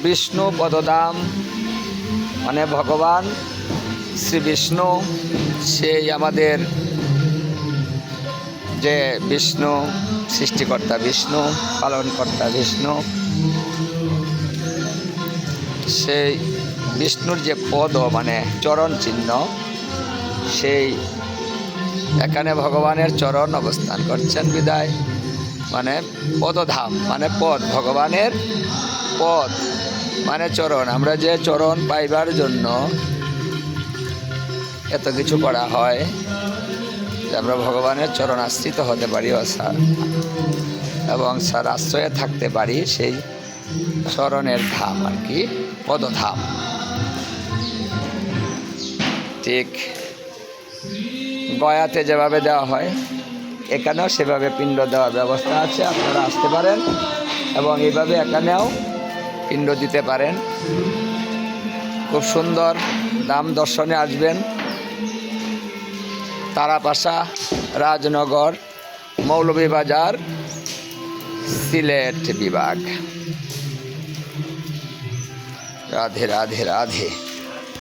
বিষ্ণু পদধাম মানে ভগবান শ্রী বিষ্ণু, সেই আমাদের যে বিষ্ণু সৃষ্টিকর্তা, বিষ্ণু পালনকর্তা, বিষ্ণু, সেই বিষ্ণুর যে পদ মানে চরণ চিহ্ন, সেই এখানে ভগবানের চরণ অবস্থান করছেন বিদায় মানে পদধাম মানে পদ, ভগবানের পদ মানে চরণ। আমরা যে চরণ পাইবার জন্য এত কিছু করা হয়, যে আমরা ভগবানের চরণ আশ্রিত হতে পারি এবং স্যার আশ্রয়ে থাকতে পারি, সেই চরণের ধাম আর কি, পদধাম। ঠিক গয়াতে যেভাবে দেওয়া হয় এখানেও সেভাবে পিণ্ড দেওয়ার ব্যবস্থা আছে, আপনারা আসতে পারেন এবং এইভাবে এখানেও পিণ্ড দিতে পারেন। খুব সুন্দর ধাম দর্শনে আসবেন। তারাপাশা, রাজনগর, মৌলভীবাজার, সিলেট বিভাগ। রাধে রাধে রাধে।